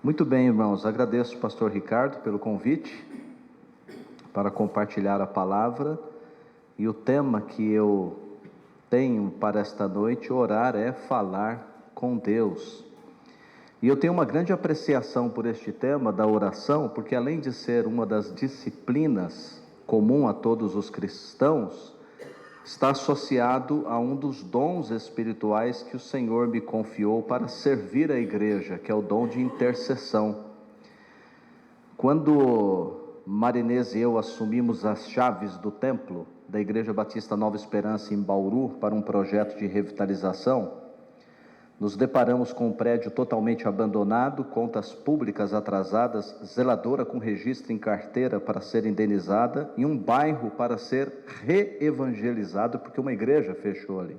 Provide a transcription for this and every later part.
Muito bem, irmãos. Agradeço ao pastor Ricardo pelo convite para compartilhar a palavra. E o tema que eu tenho para esta noite, orar, é falar com Deus. E eu tenho uma grande apreciação por este tema da oração, porque além de ser uma das disciplinas comum a todos os cristãos, está associado a um dos dons espirituais que o Senhor me confiou para servir a igreja, que é o dom de intercessão. Quando Marinês e eu assumimos as chaves do templo da Igreja Batista Nova Esperança em Bauru para um projeto de revitalização, nos deparamos com um prédio totalmente abandonado, contas públicas atrasadas, zeladora com registro em carteira para ser indenizada e um bairro para ser reevangelizado, porque uma igreja fechou ali.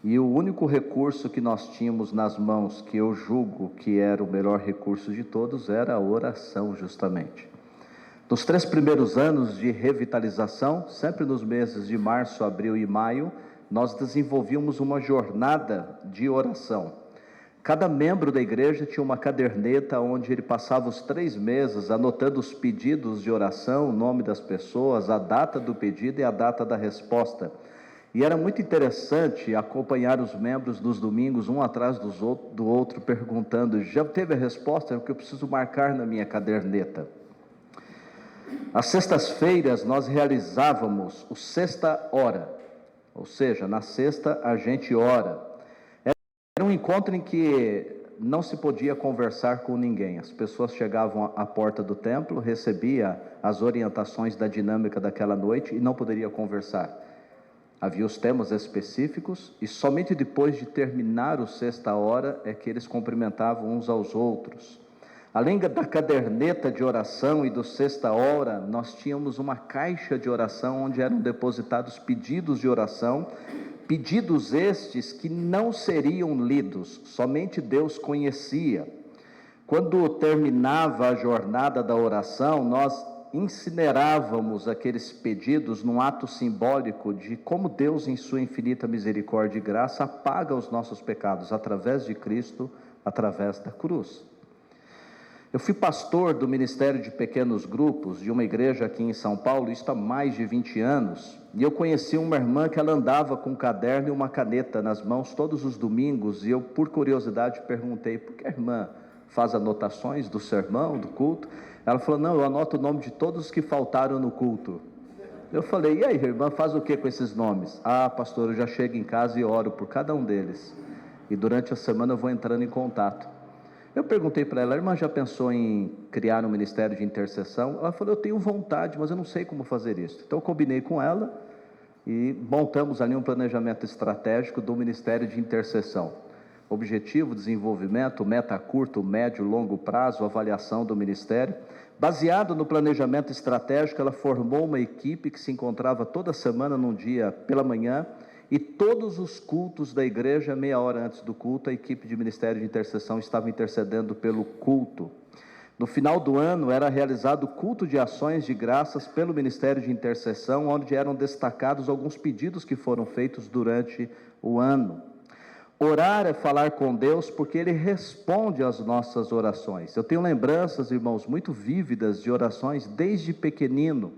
E o único recurso que nós tínhamos nas mãos, que eu julgo que era o melhor recurso de todos, era a oração, justamente. Nos 3 primeiros anos de revitalização, sempre nos meses de março, abril e maio, nós desenvolvíamos uma jornada de oração. Cada membro da igreja tinha uma caderneta onde ele passava os 3 meses anotando os pedidos de oração, o nome das pessoas, a data do pedido e a data da resposta. E era muito interessante acompanhar os membros nos domingos, um atrás do outro, perguntando: já teve a resposta? É o que eu preciso marcar na minha caderneta. Às sextas-feiras nós realizávamos o sexta hora, ou seja, na sexta a gente ora. Era um encontro em que não se podia conversar com ninguém. As pessoas chegavam à porta do templo, recebia as orientações da dinâmica daquela noite e não poderia conversar. Havia os temas específicos e somente depois de terminar o sexta hora é que eles cumprimentavam uns aos outros. Além da caderneta de oração e do sexta hora, nós tínhamos uma caixa de oração onde eram depositados pedidos de oração, pedidos estes que não seriam lidos, somente Deus conhecia. Quando terminava a jornada da oração, nós incinerávamos aqueles pedidos num ato simbólico de como Deus, em sua infinita misericórdia e graça, apaga os nossos pecados através de Cristo, através da cruz. Eu fui pastor do Ministério de Pequenos Grupos de uma igreja aqui em São Paulo, isso há mais de 20 anos, e eu conheci uma irmã que ela andava com um caderno e uma caneta nas mãos todos os domingos, e eu, por curiosidade, perguntei: por que a irmã faz anotações do sermão, do culto? Ela falou: não, eu anoto o nome de todos os que faltaram no culto. Eu falei: e aí, irmã, faz o que com esses nomes? Ah, pastor, eu já chego em casa e oro por cada um deles, e durante a semana eu vou entrando em contato. Eu perguntei para ela: a irmã já pensou em criar um ministério de intercessão? Ela falou: eu tenho vontade, mas eu não sei como fazer isso. Então eu combinei com ela e montamos ali um planejamento estratégico do ministério de intercessão. Objetivo, desenvolvimento, meta curto, médio, longo prazo, avaliação do ministério. Baseado no planejamento estratégico, ela formou uma equipe que se encontrava toda semana num dia pela manhã, e todos os cultos da igreja, meia hora antes do culto, a equipe de ministério de intercessão estava intercedendo pelo culto. No final do ano era realizado culto de ações de graças pelo ministério de intercessão, onde eram destacados alguns pedidos que foram feitos durante o ano. Orar é falar com Deus, porque Ele responde às nossas orações. Eu tenho lembranças, irmãos, muito vívidas de orações desde pequenino.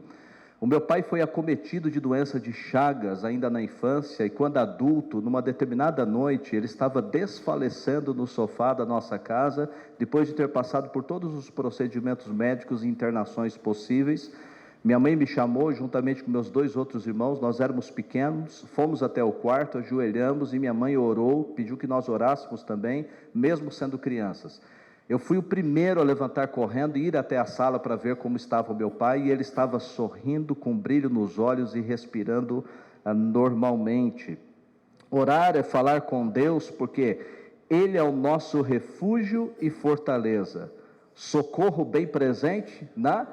O meu pai foi acometido de doença de Chagas ainda na infância, e quando adulto, numa determinada noite, ele estava desfalecendo no sofá da nossa casa, depois de ter passado por todos os procedimentos médicos e internações possíveis. Minha mãe me chamou, juntamente com meus 2 outros irmãos, nós éramos pequenos, fomos até o quarto, ajoelhamos, e minha mãe orou, pediu que nós orássemos também, mesmo sendo crianças. Eu fui o primeiro a levantar correndo e ir até a sala para ver como estava o meu pai, e ele estava sorrindo, com brilho nos olhos e respirando normalmente. Orar é falar com Deus, porque Ele é o nosso refúgio e fortaleza, socorro bem presente na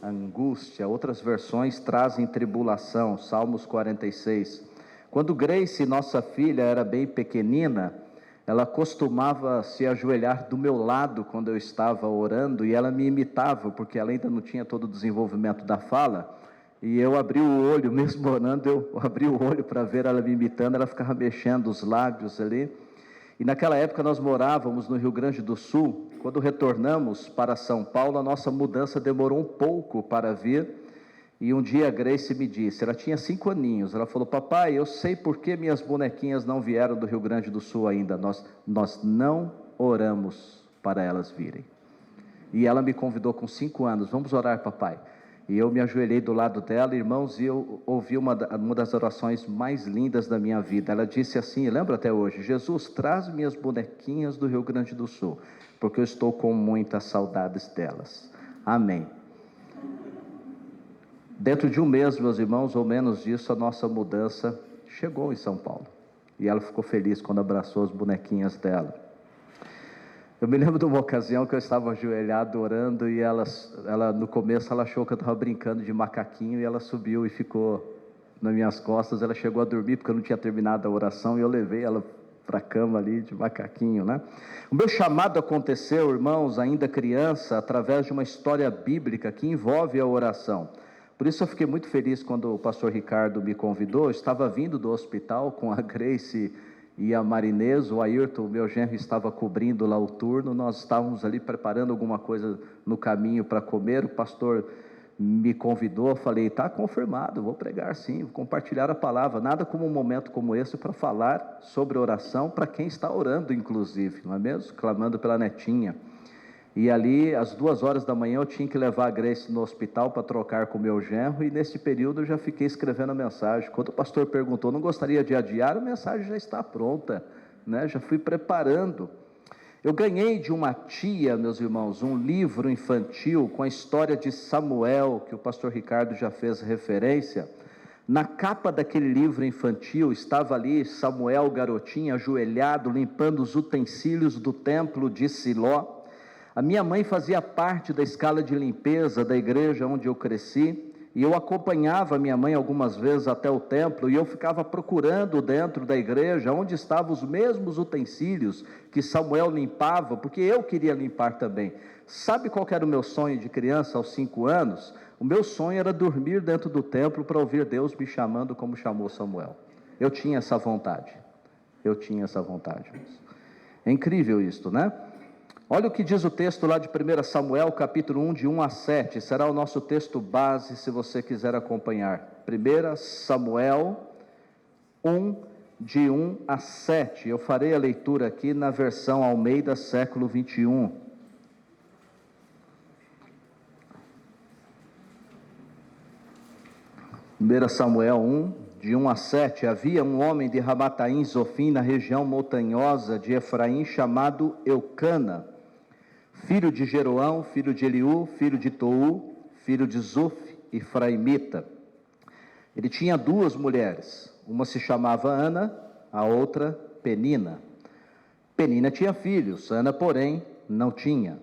angústia. Outras versões trazem tribulação, Salmos 46. Quando Grace, nossa filha, era bem pequenina, ela costumava se ajoelhar do meu lado quando eu estava orando, e ela me imitava, porque ela ainda não tinha todo o desenvolvimento da fala, e eu abri o olho, mesmo orando, eu abri o olho para ver ela me imitando, ela ficava mexendo os lábios ali, E naquela época nós morávamos no Rio Grande do Sul. Quando retornamos para São Paulo, a nossa mudança demorou um pouco para vir. E um dia a Grace me disse, ela tinha 5 aninhos, ela falou: papai, eu sei por que minhas bonequinhas não vieram do Rio Grande do Sul ainda, nós não oramos para elas virem. E ela me convidou com 5 anos, vamos orar, papai. E eu me ajoelhei do lado dela, irmãos, e eu ouvi uma das orações mais lindas da minha vida. Ela disse assim, eu lembro até hoje: Jesus, traz minhas bonequinhas do Rio Grande do Sul, porque eu estou com muitas saudades delas. Amém. Dentro de um mês, meus irmãos, ou menos disso, a nossa mudança chegou em São Paulo. E ela ficou feliz quando abraçou as bonequinhas dela. Eu me lembro de uma ocasião que eu estava ajoelhado orando e ela no começo ela achou que eu estava brincando de macaquinho e ela subiu e ficou nas minhas costas. Ela chegou a dormir porque eu não tinha terminado a oração e eu levei ela para a cama ali de macaquinho, né? O meu chamado aconteceu, irmãos, ainda criança, através de uma história bíblica que envolve a oração. Por isso eu fiquei muito feliz quando o pastor Ricardo me convidou. Eu estava vindo do hospital com a Grace e a Marinês, o Ayrton, o meu genro, estava cobrindo lá o turno. Nós estávamos ali preparando alguma coisa no caminho para comer. O pastor me convidou, eu falei: está confirmado, vou pregar sim, vou compartilhar a palavra. Nada como um momento como esse para falar sobre oração para quem está orando, inclusive, não é mesmo? Clamando pela netinha. E ali, às 2 horas da manhã, eu tinha que levar a Grace no hospital para trocar com o meu genro, e nesse período eu já fiquei escrevendo a mensagem. Quando o pastor perguntou, não gostaria de adiar, a mensagem já está pronta, né? Já fui preparando. Eu ganhei de uma tia, meus irmãos, um livro infantil com a história de Samuel, que o pastor Ricardo já fez referência. Na capa daquele livro infantil estava ali Samuel, garotinho, ajoelhado, limpando os utensílios do templo de Siló. A minha mãe fazia parte da escala de limpeza da igreja onde eu cresci, e eu acompanhava a minha mãe algumas vezes até o templo, e eu ficava procurando dentro da igreja onde estavam os mesmos utensílios que Samuel limpava, porque eu queria limpar também. Sabe qual era o meu sonho de criança aos 5 anos? O meu sonho era dormir dentro do templo para ouvir Deus me chamando como chamou Samuel. Eu tinha essa vontade. É incrível isto, né? Olha o que diz o texto lá de 1 Samuel, capítulo 1, de 1 a 7, será o nosso texto base, se você quiser acompanhar. 1 Samuel 1, de 1 a 7, eu farei a leitura aqui na versão Almeida, século 21. Samuel 1, de 1 a 7, havia um homem de Ramataim, Zofim, na região montanhosa de Efraim, chamado Eucana, filho de Jeroão, filho de Eliú, filho de Tou, filho de Zuf, Efraimita. Ele tinha 2 mulheres, uma se chamava Ana, a outra Penina. Penina tinha filhos, Ana, porém, não tinha.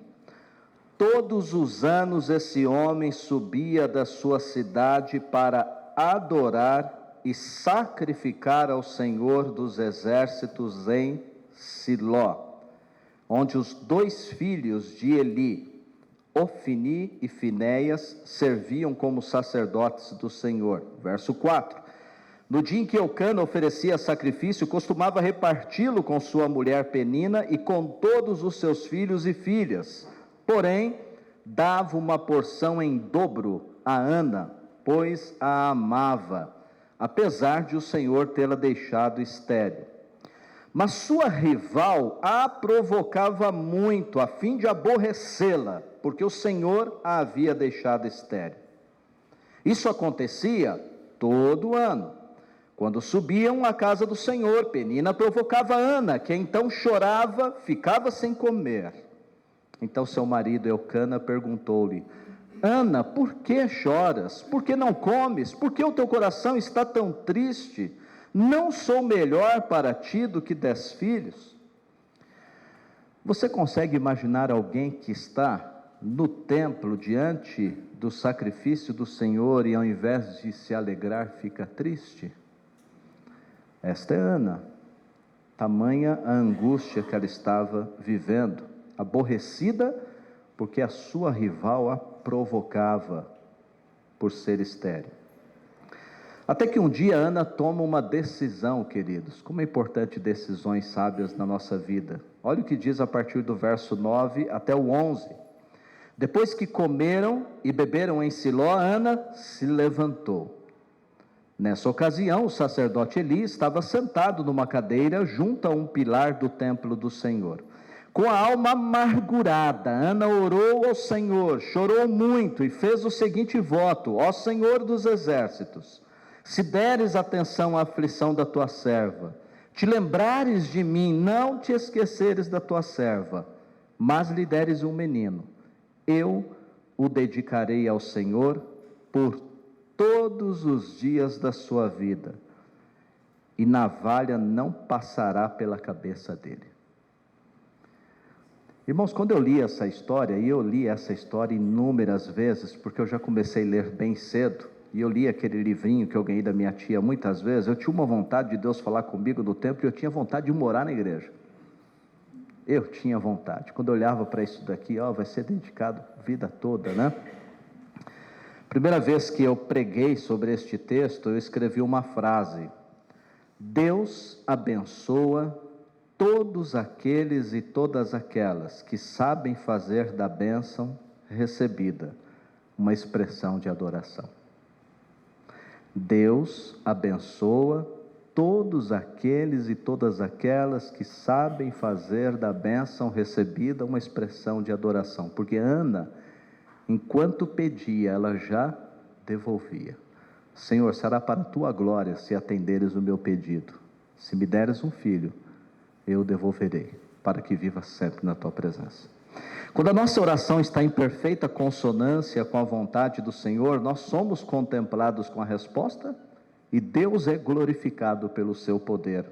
Todos os anos esse homem subia da sua cidade para adorar e sacrificar ao Senhor dos exércitos em Siló, onde os 2 filhos de Eli, Ofni e Finéias, serviam como sacerdotes do Senhor. Verso 4. No dia em que Eucana oferecia sacrifício, costumava reparti-lo com sua mulher Penina e com todos os seus filhos e filhas. Porém, dava uma porção em dobro a Ana, pois a amava, apesar de o Senhor tê-la deixado estéril. Mas sua rival a provocava muito, a fim de aborrecê-la, porque o Senhor a havia deixado estéril. Isso acontecia todo ano. Quando subiam à casa do Senhor, Penina provocava Ana, que então chorava, ficava sem comer. Então seu marido Eucana perguntou-lhe: Ana, por que choras? Por que não comes? Por que o teu coração está tão triste? Não sou melhor para ti do que 10 filhos? Você consegue imaginar alguém que está no templo diante do sacrifício do Senhor e ao invés de se alegrar fica triste? Esta é Ana, tamanha a angústia que ela estava vivendo, aborrecida porque a sua rival a provocava por ser estéril. Até que um dia Ana toma uma decisão, queridos. Como é importante decisões sábias na nossa vida. Olha o que diz a partir do verso 9 até o 11. Depois que comeram e beberam em Siló, Ana se levantou. Nessa ocasião, o sacerdote Eli estava sentado numa cadeira junto a um pilar do templo do Senhor. Com a alma amargurada, Ana orou ao Senhor, chorou muito e fez o seguinte voto: ó Senhor dos exércitos, se deres atenção à aflição da tua serva, te lembrares de mim, não te esqueceres da tua serva, mas lhe deres um menino, eu o dedicarei ao Senhor por todos os dias da sua vida, e navalha não passará pela cabeça dele. Irmãos, quando eu li essa história, e eu li essa história inúmeras vezes, porque eu já comecei a ler bem cedo, e eu li aquele livrinho que eu ganhei da minha tia muitas vezes, eu tinha uma vontade de Deus falar comigo no templo, e eu tinha vontade de morar na igreja. Eu tinha vontade. Quando eu olhava para isso daqui, vai ser dedicado a vida toda, né? Primeira vez que eu preguei sobre este texto, eu escrevi uma frase: Deus abençoa todos aqueles e todas aquelas que sabem fazer da bênção recebida uma expressão de adoração. Deus abençoa todos aqueles e todas aquelas que sabem fazer da bênção recebida uma expressão de adoração, porque Ana, enquanto pedia, ela já devolvia. Senhor, será para a tua glória se atenderes o meu pedido. Se me deres um filho, eu devolverei, para que viva sempre na tua presença. Quando a nossa oração está em perfeita consonância com a vontade do Senhor, nós somos contemplados com a resposta e Deus é glorificado pelo seu poder.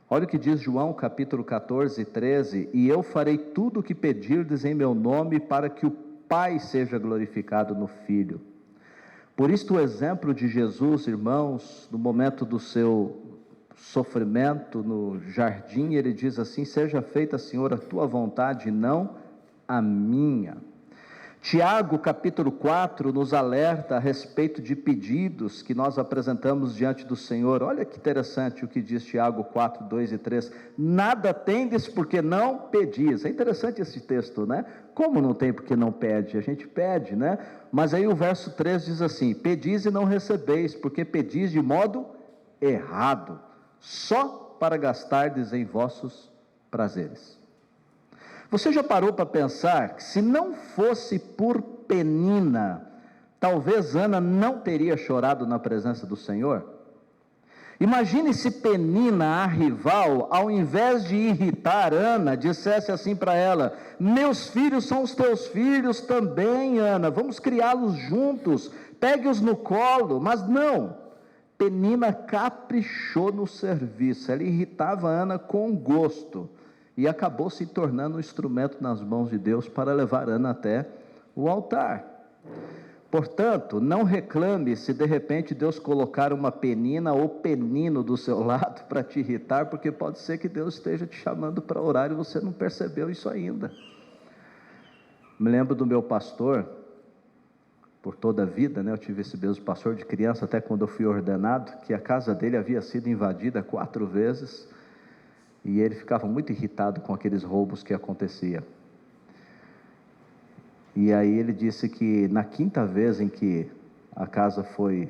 Olha o que diz João capítulo 14, 13: e eu farei tudo o que pedirdes em meu nome, para que o Pai seja glorificado no Filho. Por isto o exemplo de Jesus, irmãos, no momento do seu sofrimento no jardim, ele diz assim: seja feita, Senhor, a tua vontade, não a minha. Tiago capítulo 4 nos alerta a respeito de pedidos que nós apresentamos diante do Senhor. Olha que interessante o que diz Tiago 4, 2 e 3. Nada tendes porque não pedis. É interessante esse texto, né? Como não tem porque não pede? A gente pede, né? Mas aí o verso 3 diz assim: pedis e não recebeis, porque pedis de modo errado, só para gastardes em vossos prazeres. Você já parou para pensar que se não fosse por Penina, talvez Ana não teria chorado na presença do Senhor? Imagine se Penina, a rival, ao invés de irritar Ana, dissesse assim para ela: meus filhos são os teus filhos também, Ana, vamos criá-los juntos, pegue-os no colo. Mas não, Penina caprichou no serviço, ela irritava Ana com gosto, e acabou se tornando um instrumento nas mãos de Deus para levar Ana até o altar. Portanto, não reclame se de repente Deus colocar uma Penina ou Penino do seu lado para te irritar, porque pode ser que Deus esteja te chamando para orar e você não percebeu isso ainda. Me lembro do meu pastor, por toda a vida, né? Eu tive esse mesmo pastor de criança até quando eu fui ordenado, que a casa dele havia sido invadida 4 vezes, e ele ficava muito irritado com aqueles roubos que aconteciam. E aí ele disse que na 5ª vez em que a casa foi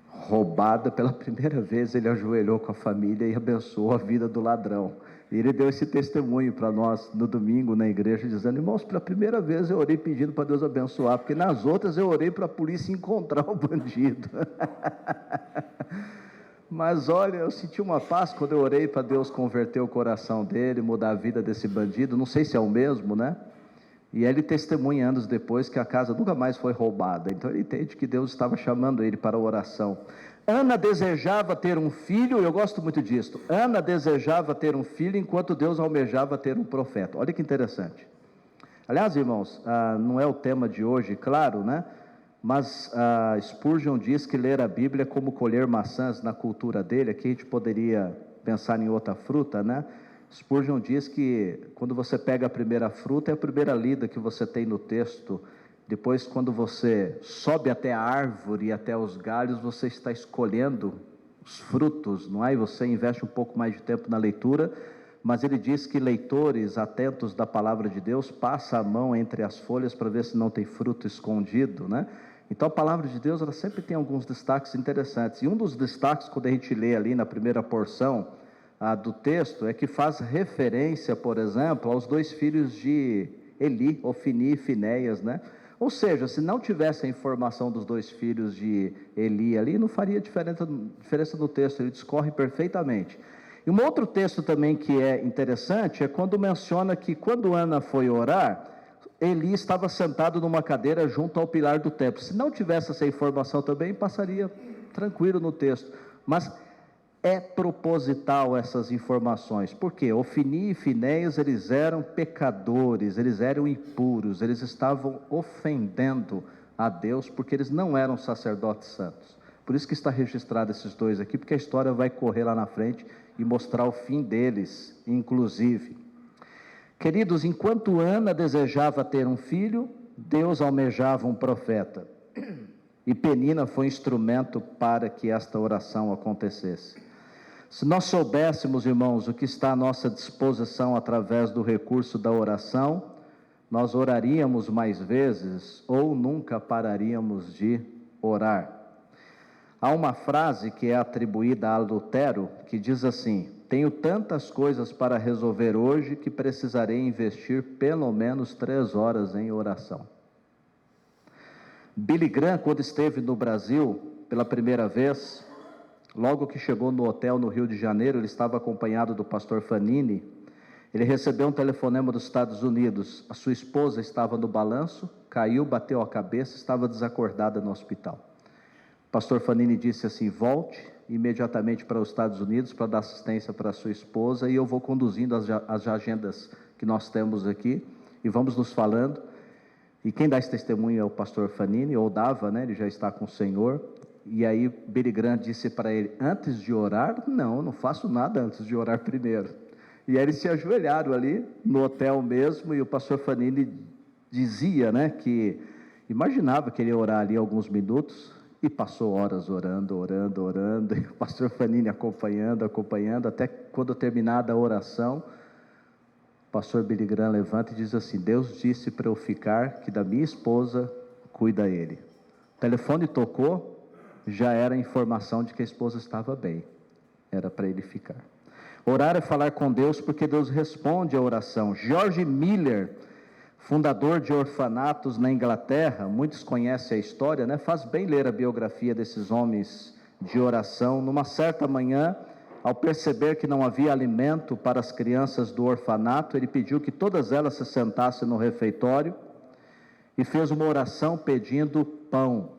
roubada, pela primeira vez ele ajoelhou com a família e abençoou a vida do ladrão. E ele deu esse testemunho para nós no domingo na igreja, dizendo: irmãos, pela primeira vez eu orei pedindo para Deus abençoar, porque nas outras eu orei para a polícia encontrar o bandido. Mas olha, eu senti uma paz quando eu orei para Deus converter o coração dele, mudar a vida desse bandido. Não sei se é o mesmo, né? E ele testemunha anos depois que a casa nunca mais foi roubada. Então ele entende que Deus estava chamando ele para a oração. Ana desejava ter um filho, eu gosto muito disso. Ana desejava ter um filho enquanto Deus almejava ter um profeta. Olha que interessante. Aliás, irmãos, não é o tema de hoje, claro, né? Mas Spurgeon diz que ler a Bíblia é como colher maçãs na cultura dele. Aqui a gente poderia pensar em outra fruta, né? Spurgeon diz que quando você pega a primeira fruta, é a primeira lida que você tem no texto, Depois, quando você sobe até a árvore, até os galhos, você está escolhendo os frutos, não é? E você investe um pouco mais de tempo na leitura, mas ele diz que leitores atentos da palavra de Deus passam a mão entre as folhas para ver se não tem fruto escondido, né? Então a palavra de Deus, ela sempre tem alguns destaques interessantes, e um dos destaques, quando a gente lê ali na primeira porção do texto, é que faz referência, por exemplo, aos dois filhos de Eli, Ofni e Finéias, né? Ou seja, se não tivesse a informação dos dois filhos de Eli ali, não faria diferença no texto, ele discorre perfeitamente. E um outro texto também que é interessante, é quando menciona que quando Ana foi orar, Eli estava sentado numa cadeira junto ao pilar do templo. Se não tivesse essa informação também, passaria tranquilo no texto. Mas é proposital essas informações, porque Ofni e Finéias, eles eram pecadores, eles eram impuros, eles estavam ofendendo a Deus, porque eles não eram sacerdotes santos. Por isso que está registrado esses dois aqui, porque a história vai correr lá na frente e mostrar o fim deles, inclusive. Queridos, enquanto Ana desejava ter um filho, Deus almejava um profeta, e Penina foi instrumento para que esta oração acontecesse. Se nós soubéssemos, irmãos, o que está à nossa disposição através do recurso da oração, nós oraríamos mais vezes ou nunca pararíamos de orar. Há uma frase que é atribuída a Lutero, que diz assim: tenho tantas coisas para resolver hoje que precisarei investir pelo menos 3 horas em oração. Billy Graham, quando esteve no Brasil pela primeira vez, logo que chegou no hotel no Rio de Janeiro, ele estava acompanhado do pastor Fanini. Ele recebeu um telefonema dos Estados Unidos. A sua esposa estava no balanço, caiu, bateu a cabeça, estava desacordada no hospital. O pastor Fanini disse assim: volte imediatamente para os Estados Unidos para dar assistência para a sua esposa, e eu vou conduzindo as agendas que nós temos aqui, e vamos nos falando. E quem dá esse testemunho é o pastor Fanini, ou dava, né? Ele já está com o Senhor. E aí Billy Graham disse para ele: antes de orar? Não faço nada antes de orar primeiro. E aí eles se ajoelharam ali no hotel mesmo, e o pastor Fanini dizia, né, que imaginava que ele ia orar ali alguns minutos, e passou horas orando, e o pastor Fanini acompanhando, até quando terminada a oração, o pastor Billy Graham levanta e diz assim: Deus disse para eu ficar, que da minha esposa cuida ele. O telefone tocou, já era a informação de que a esposa estava bem, era para ele ficar. Orar é falar com Deus, porque Deus responde à oração. George Miller, fundador de orfanatos na Inglaterra, muitos conhecem a história, né? Faz bem ler a biografia desses homens de oração. Numa certa manhã, ao perceber que não havia alimento para as crianças do orfanato, ele pediu que todas elas se sentassem no refeitório e fez uma oração pedindo pão.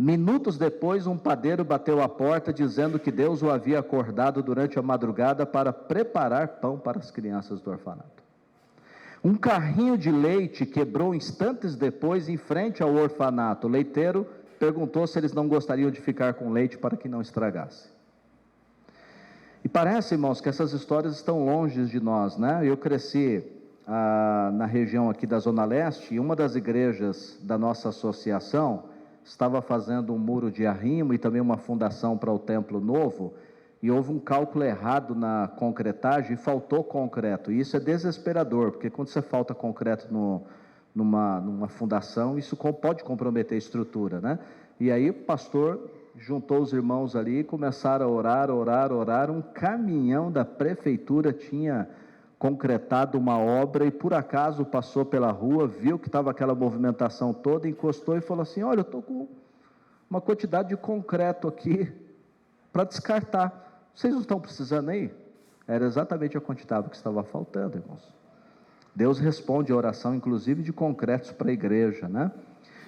Minutos depois, um padeiro bateu à porta dizendo que Deus o havia acordado durante a madrugada para preparar pão para as crianças do orfanato. Um carrinho de leite quebrou instantes depois em frente ao orfanato. O leiteiro perguntou se eles não gostariam de ficar com leite para que não estragasse. E parece, irmãos, que essas histórias estão longe de nós, né? Eu cresci na região aqui da Zona Leste, e uma das igrejas da nossa associação estava fazendo um muro de arrimo e também uma fundação para o templo novo, e houve um cálculo errado na concretagem e faltou concreto. E isso é desesperador, porque quando você falta concreto numa fundação, isso pode comprometer a estrutura, né? E aí o pastor juntou os irmãos ali e começaram a orar. Um caminhão da prefeitura tinha concretado uma obra, e por acaso passou pela rua, viu que estava aquela movimentação toda, encostou e falou assim: olha, eu estou com uma quantidade de concreto aqui para descartar, vocês não estão precisando aí? Era exatamente a quantidade que estava faltando, irmãos. Deus responde a oração, inclusive de concretos para a igreja, né?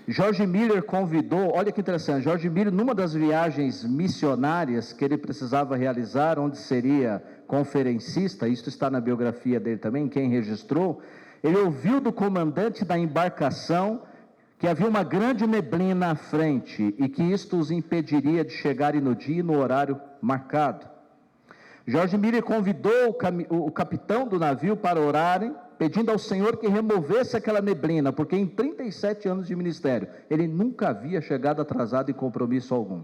George Miller convidou, olha que interessante, George Miller, numa das viagens missionárias que ele precisava realizar, onde seria conferencista, isso está na biografia dele também, quem registrou, ele ouviu do comandante da embarcação que havia uma grande neblina à frente, e que isto os impediria de chegarem no dia e no horário marcado. George Miller convidou o capitão do navio para orarem pedindo ao Senhor que removesse aquela neblina, porque em 37 anos de ministério, ele nunca havia chegado atrasado em compromisso algum.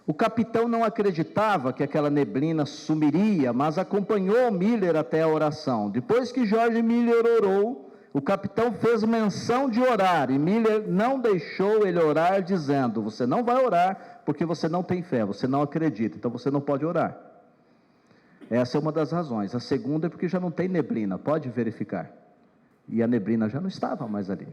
O capitão não acreditava que aquela neblina sumiria, mas acompanhou Miller até a oração. Depois que George Miller orou, o capitão fez menção de orar, e Miller não deixou ele orar, dizendo: você não vai orar, porque você não tem fé, você não acredita, então você não pode orar. Essa é uma das razões. A segunda é porque já não tem neblina, pode verificar. E a neblina já não estava mais ali.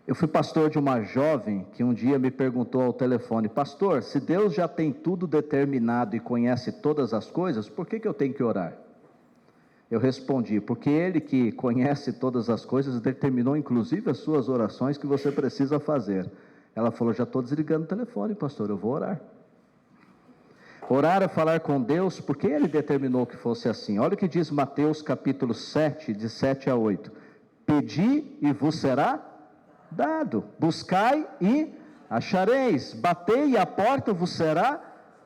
Eu fui pastor de uma jovem que um dia me perguntou ao telefone: pastor, se Deus já tem tudo determinado e conhece todas as coisas, por que eu tenho que orar? Eu respondi: porque Ele que conhece todas as coisas determinou inclusive as suas orações que você precisa fazer. Ela falou: já estou desligando o telefone, pastor, eu vou orar. Orar é falar com Deus, porque Ele determinou que fosse assim. Olha o que diz Mateus capítulo 7, de 7 a 8. Pedi e vos será dado, buscai e achareis, batei e a porta vos será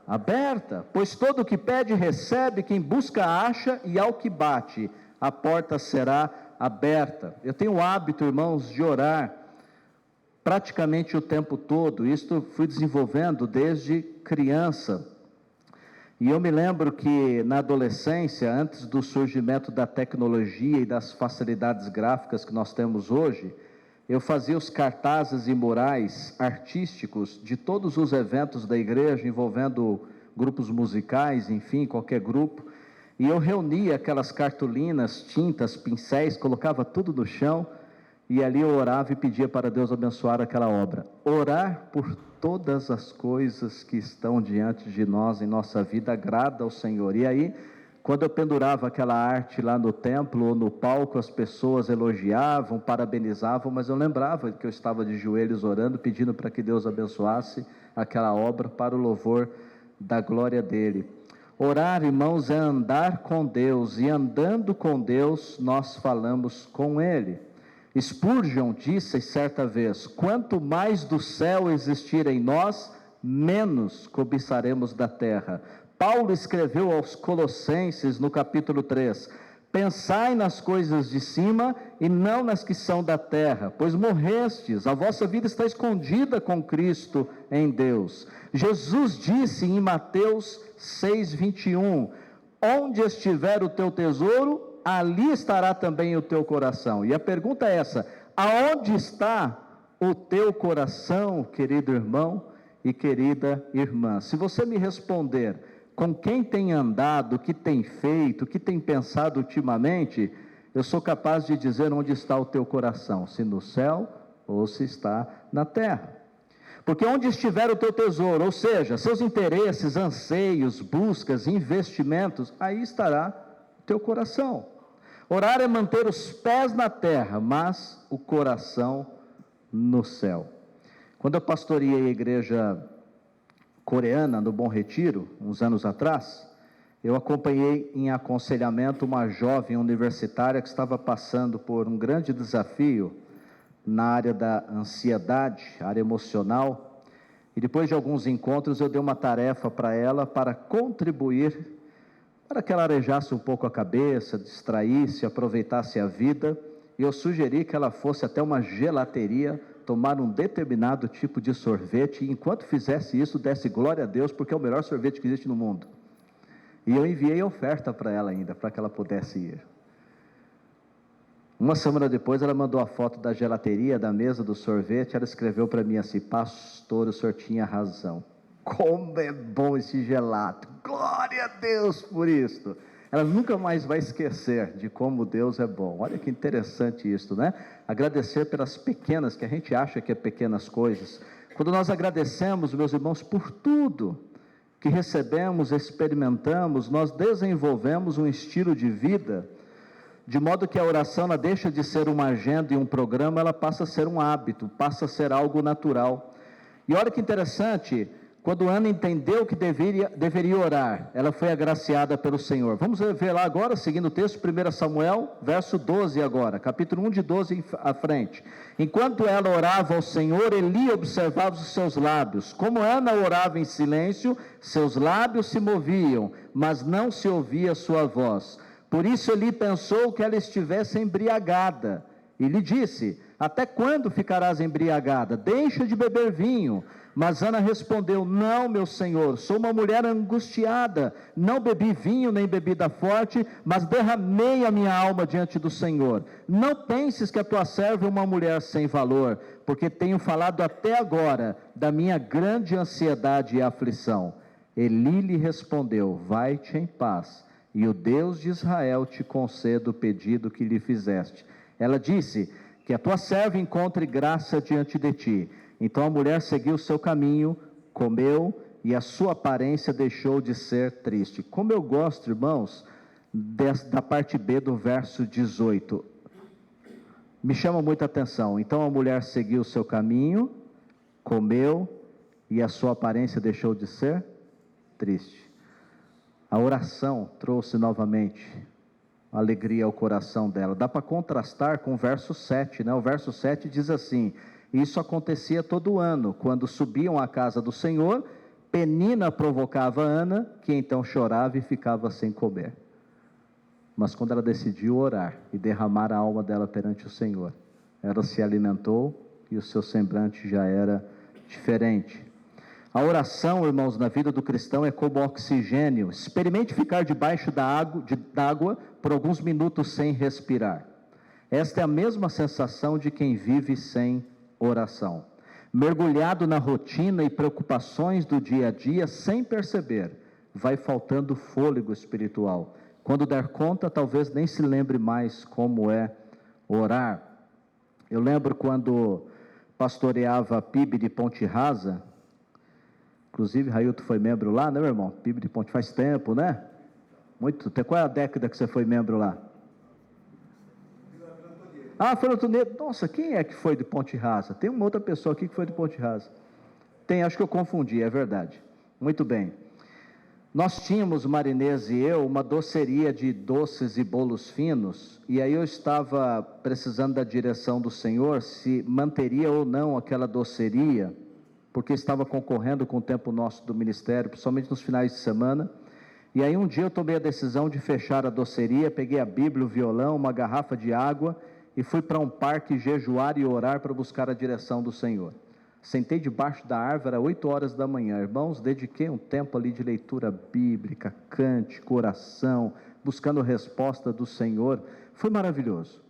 aberta, pois todo o que pede recebe, quem busca acha, e ao que bate a porta será aberta. Eu tenho o hábito, irmãos, de orar praticamente o tempo todo. Isto fui desenvolvendo desde criança. E eu me lembro que na adolescência, antes do surgimento da tecnologia e das facilidades gráficas que nós temos hoje, eu fazia os cartazes e murais artísticos de todos os eventos da igreja, envolvendo grupos musicais, enfim, qualquer grupo, e eu reunia aquelas cartolinas, tintas, pincéis, colocava tudo no chão, e ali eu orava e pedia para Deus abençoar aquela obra. Orar por todas as coisas que estão diante de nós em nossa vida agrada ao Senhor. E aí, quando eu pendurava aquela arte lá no templo ou no palco, as pessoas elogiavam, parabenizavam, mas eu lembrava que eu estava de joelhos orando, pedindo para que Deus abençoasse aquela obra para o louvor da glória dele. Orar, irmãos, é andar com Deus, e andando com Deus, nós falamos com Ele. Spurgeon disse certa vez: quanto mais do céu existir em nós, menos cobiçaremos da terra. Paulo escreveu aos Colossenses no capítulo 3: pensai nas coisas de cima e não nas que são da terra, pois morrestes, a vossa vida está escondida com Cristo em Deus. Jesus disse em Mateus 6:21: onde estiver o teu tesouro, ali estará também o teu coração. E a pergunta é essa: aonde está o teu coração, querido irmão e querida irmã? Se você me responder com quem tem andado, o que tem feito, o que tem pensado ultimamente, eu sou capaz de dizer onde está o teu coração, se no céu ou se está na terra. Porque onde estiver o teu tesouro, ou seja, seus interesses, anseios, buscas, investimentos, aí estará o teu coração. Orar é manter os pés na terra, mas o coração no céu. Quando eu pastoreei a igreja coreana no Bom Retiro, uns anos atrás, eu acompanhei em aconselhamento uma jovem universitária que estava passando por um grande desafio na área da ansiedade, área emocional, e depois de alguns encontros eu dei uma tarefa para ela para contribuir para que ela arejasse um pouco a cabeça, distraísse, aproveitasse a vida, e eu sugeri que ela fosse até uma gelateria, tomar um determinado tipo de sorvete, e enquanto fizesse isso, desse glória a Deus, porque é o melhor sorvete que existe no mundo. E eu enviei a oferta para ela ainda, para que ela pudesse ir. Uma semana depois, ela mandou a foto da gelateria, da mesa do sorvete. Ela escreveu para mim assim: pastor, o senhor tinha razão. Como é bom esse gelato, glória a Deus por isso. Ela nunca mais vai esquecer de como Deus é bom. Olha que interessante isso, né? Agradecer pelas pequenas, que a gente acha que é pequenas coisas. Quando nós agradecemos, meus irmãos, por tudo que recebemos, experimentamos, nós desenvolvemos um estilo de vida, de modo que a oração ela deixa de ser uma agenda e um programa, ela passa a ser um hábito, passa a ser algo natural. E olha que interessante, quando Ana entendeu que deveria orar, ela foi agraciada pelo Senhor. Vamos ver lá agora, seguindo o texto, 1 Samuel, verso 12 agora, capítulo 1 de 12 à frente. Enquanto ela orava ao Senhor, Eli observava os seus lábios. Como Ana orava em silêncio, seus lábios se moviam, mas não se ouvia sua voz. Por isso Eli pensou que ela estivesse embriagada, e lhe disse: até quando ficarás embriagada? Deixa de beber vinho. Mas Ana respondeu: não, meu senhor, sou uma mulher angustiada, não bebi vinho nem bebida forte, mas derramei a minha alma diante do Senhor. Não penses que a tua serva é uma mulher sem valor, porque tenho falado até agora da minha grande ansiedade e aflição. Eli lhe respondeu: vai-te em paz, e o Deus de Israel te conceda o pedido que lhe fizeste. Ela disse: que a tua serva encontre graça diante de ti. Então a mulher seguiu o seu caminho, comeu, e a sua aparência deixou de ser triste. Como eu gosto, irmãos, da parte B do verso 18. Me chama muita atenção. Então a mulher seguiu o seu caminho, comeu, e a sua aparência deixou de ser triste. A oração trouxe novamente alegria ao coração dela. Dá para contrastar com o verso 7, né? O verso 7 diz assim: isso acontecia todo ano, quando subiam à casa do Senhor, Penina provocava Ana, que então chorava e ficava sem comer. Mas quando ela decidiu orar e derramar a alma dela perante o Senhor, ela se alimentou e o seu semblante já era diferente. A oração, irmãos, na vida do cristão é como oxigênio. Experimente ficar debaixo da água por alguns minutos sem respirar. Esta é a mesma sensação de quem vive sem oração. Mergulhado na rotina e preocupações do dia a dia, sem perceber, vai faltando fôlego espiritual. Quando der conta, talvez nem se lembre mais como é orar. Eu lembro quando pastoreava a PIB de Ponte Rasa. Inclusive, Railton foi membro lá, né, meu irmão? PIB de Ponte faz tempo, né? Muito. Qual é a década que você foi membro lá? Ah, foi no Tonedo. Nossa, quem é que foi de Ponte Rasa? Tem uma outra pessoa aqui que foi de Ponte Rasa. Tem, acho que eu confundi, é verdade. Muito bem. Nós tínhamos, Marinês e eu, uma doceria de doces e bolos finos, e aí eu estava precisando da direção do Senhor, se manteria ou não aquela doceria, porque estava concorrendo com o tempo nosso do ministério, principalmente nos finais de semana. E aí um dia eu tomei a decisão de fechar a doceria, peguei a Bíblia, o violão, uma garrafa de água, e fui para um parque jejuar e orar para buscar a direção do Senhor. Sentei debaixo da árvore, era 8 horas da manhã, irmãos, dediquei um tempo ali de leitura bíblica, cântico, oração, buscando a resposta do Senhor, foi maravilhoso.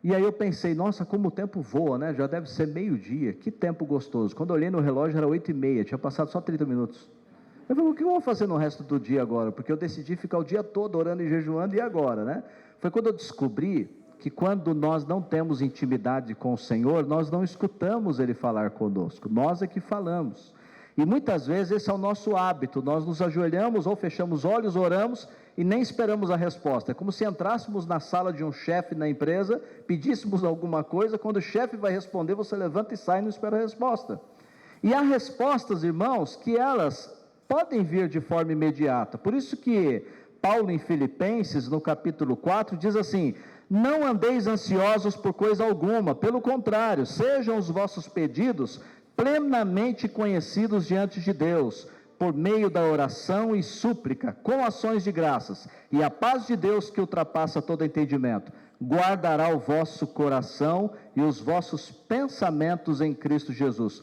E aí eu pensei, nossa, como o tempo voa, né? Já deve ser meio-dia, que tempo gostoso. Quando eu olhei no relógio era 8h30, tinha passado só 30 minutos. Eu falei, o que eu vou fazer no resto do dia agora? Porque eu decidi ficar o dia todo orando e jejuando, e agora, né? Foi quando eu descobri que quando nós não temos intimidade com o Senhor, nós não escutamos Ele falar conosco, nós é que falamos. E muitas vezes esse é o nosso hábito, nós nos ajoelhamos ou fechamos os olhos, oramos e nem esperamos a resposta. É como se entrássemos na sala de um chefe na empresa, pedíssemos alguma coisa, quando o chefe vai responder, você levanta e sai e não espera a resposta. E há respostas, irmãos, que elas podem vir de forma imediata. Por isso que Paulo em Filipenses, no capítulo 4, diz assim: não andeis ansiosos por coisa alguma, pelo contrário, sejam os vossos pedidos plenamente conhecidos diante de Deus, por meio da oração e súplica, com ações de graças, e a paz de Deus, que ultrapassa todo entendimento, guardará o vosso coração e os vossos pensamentos em Cristo Jesus.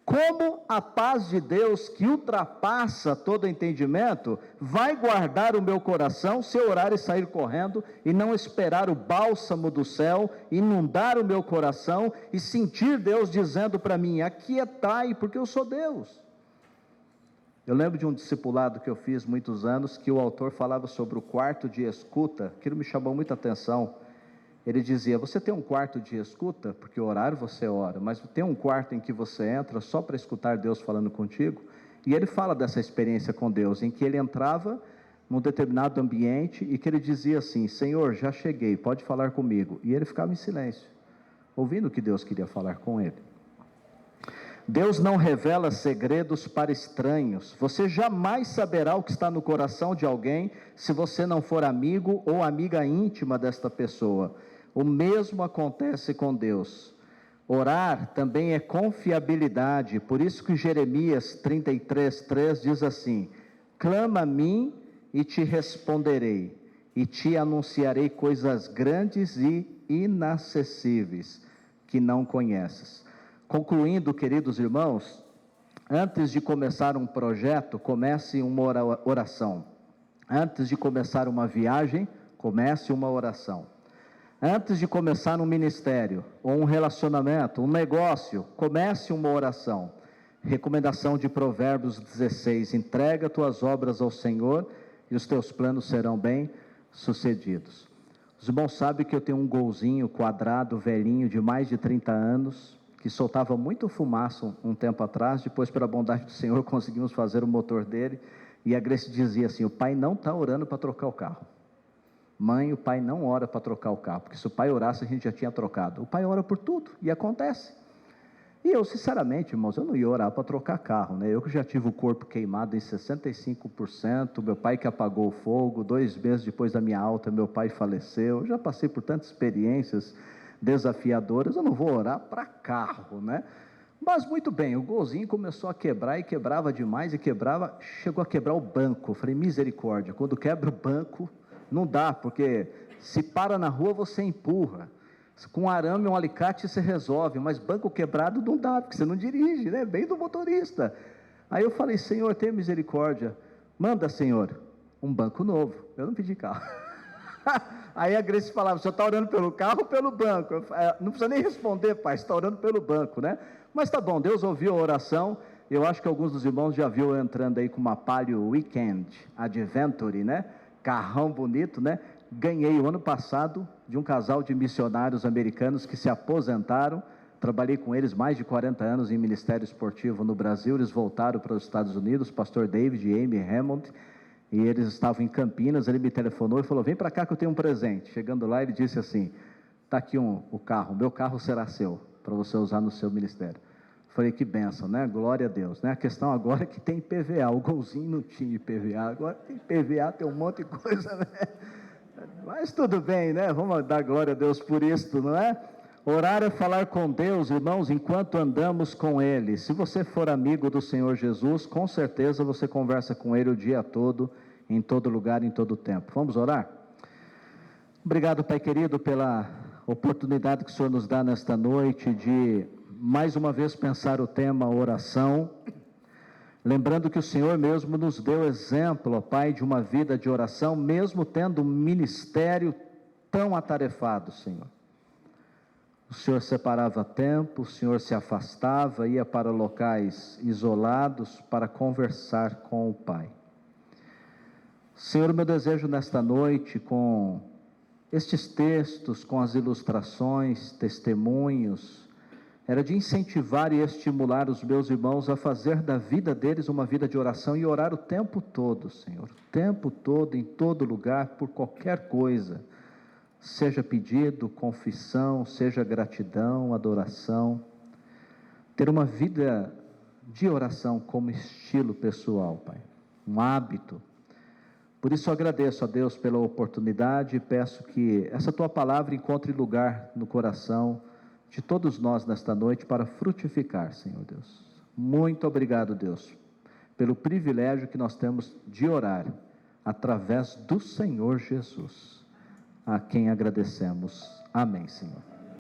Como a paz de Deus, que ultrapassa todo entendimento, vai guardar o meu coração se eu orar e sair correndo e não esperar o bálsamo do céu inundar o meu coração e sentir Deus dizendo para mim: aquietai, porque eu sou Deus. Eu lembro de um discipulado que eu fiz muitos anos, que o autor falava sobre o quarto de escuta. Aquilo me chamou muita atenção. Ele dizia: você tem um quarto de escuta, porque o horário você ora, mas tem um quarto em que você entra só para escutar Deus falando contigo. E ele fala dessa experiência com Deus, em que ele entrava num determinado ambiente e que ele dizia assim: Senhor, já cheguei, pode falar comigo. E ele ficava em silêncio, ouvindo o que Deus queria falar com ele. Deus não revela segredos para estranhos. Você jamais saberá o que está no coração de alguém se você não for amigo ou amiga íntima desta pessoa. O mesmo acontece com Deus. Orar também é confiabilidade, por isso que Jeremias 33:3 diz assim: clama a mim e te responderei, e te anunciarei coisas grandes e inacessíveis que não conheces. Concluindo, queridos irmãos, antes de começar um projeto, comece uma oração. Antes de começar uma viagem, comece uma oração. Antes de começar um ministério, ou um relacionamento, um negócio, comece uma oração. Recomendação de Provérbios 16: entrega tuas obras ao Senhor e os teus planos serão bem sucedidos. Os irmãos sabem que eu tenho um golzinho quadrado, velhinho, de mais de 30 anos, que soltava muito fumaça um tempo atrás. Depois, pela bondade do Senhor, conseguimos fazer o motor dele, e a Grace dizia assim: o pai não está orando para trocar o carro. Mãe, o pai não ora para trocar o carro, porque se o pai orasse a gente já tinha trocado. O pai ora por tudo, e acontece. E eu, sinceramente, irmãos, eu não ia orar para trocar carro, né? Eu que já tive o corpo queimado em 65%, meu pai que apagou o fogo, 2 meses depois da minha alta, meu pai faleceu. Eu já passei por tantas experiências desafiadoras, eu não vou orar para carro, né? Mas muito bem, o golzinho começou a quebrar, e quebrava demais, e quebrava, chegou a quebrar o banco. Eu falei, misericórdia, quando quebra o banco, não dá, porque se para na rua você empurra. Com um arame e um alicate você resolve, mas banco quebrado não dá, porque você não dirige, né? Bem do motorista. Aí eu falei, Senhor, tenha misericórdia, manda, Senhor, um banco novo. Eu não pedi carro. Aí a Grace falava, o senhor está orando pelo carro ou pelo banco? Não precisa nem responder, pai, você está orando pelo banco, né? Mas tá bom, Deus ouviu a oração. Eu acho que alguns dos irmãos já viu eu entrando aí com uma Palio Weekend Adventure, né? Carrão bonito, né? Ganhei o ano passado de um casal de missionários americanos que se aposentaram. Trabalhei com eles mais de 40 anos em ministério esportivo no Brasil. Eles voltaram para os Estados Unidos, pastor David e Amy Hammond, e eles estavam em Campinas. Ele me telefonou e falou, vem para cá que eu tenho um presente. Chegando lá, ele disse assim, está aqui o carro, meu carro será seu, para você usar no seu ministério. Falei, que bênção, né? Glória a Deus, né? A questão agora é que tem IPVA, o golzinho não tinha IPVA, agora tem IPVA, tem um monte de coisa, né? Mas tudo bem, né? Vamos dar glória a Deus por isto, não é? Orar é falar com Deus, irmãos, enquanto andamos com Ele. Se você for amigo do Senhor Jesus, com certeza você conversa com Ele o dia todo, em todo lugar, em todo tempo. Vamos orar? Obrigado, Pai querido, pela oportunidade que o Senhor nos dá nesta noite de, mais uma vez, pensar o tema oração. Lembrando que o Senhor mesmo nos deu exemplo, ó Pai, de uma vida de oração, mesmo tendo um ministério tão atarefado, Senhor. O Senhor separava tempo, o Senhor se afastava, ia para locais isolados para conversar com o Pai. Senhor, meu desejo nesta noite, com estes textos, com as ilustrações, testemunhos, era de incentivar e estimular os meus irmãos a fazer da vida deles uma vida de oração e orar o tempo todo, Senhor, o tempo todo, em todo lugar, por qualquer coisa, seja pedido, confissão, seja gratidão, adoração, ter uma vida de oração como estilo pessoal, Pai, um hábito. Por isso eu agradeço a Deus pela oportunidade e peço que essa Tua palavra encontre lugar no coração de todos nós nesta noite para frutificar, Senhor Deus. Muito obrigado, Deus, pelo privilégio que nós temos de orar através do Senhor Jesus, a quem agradecemos. Amém, Senhor.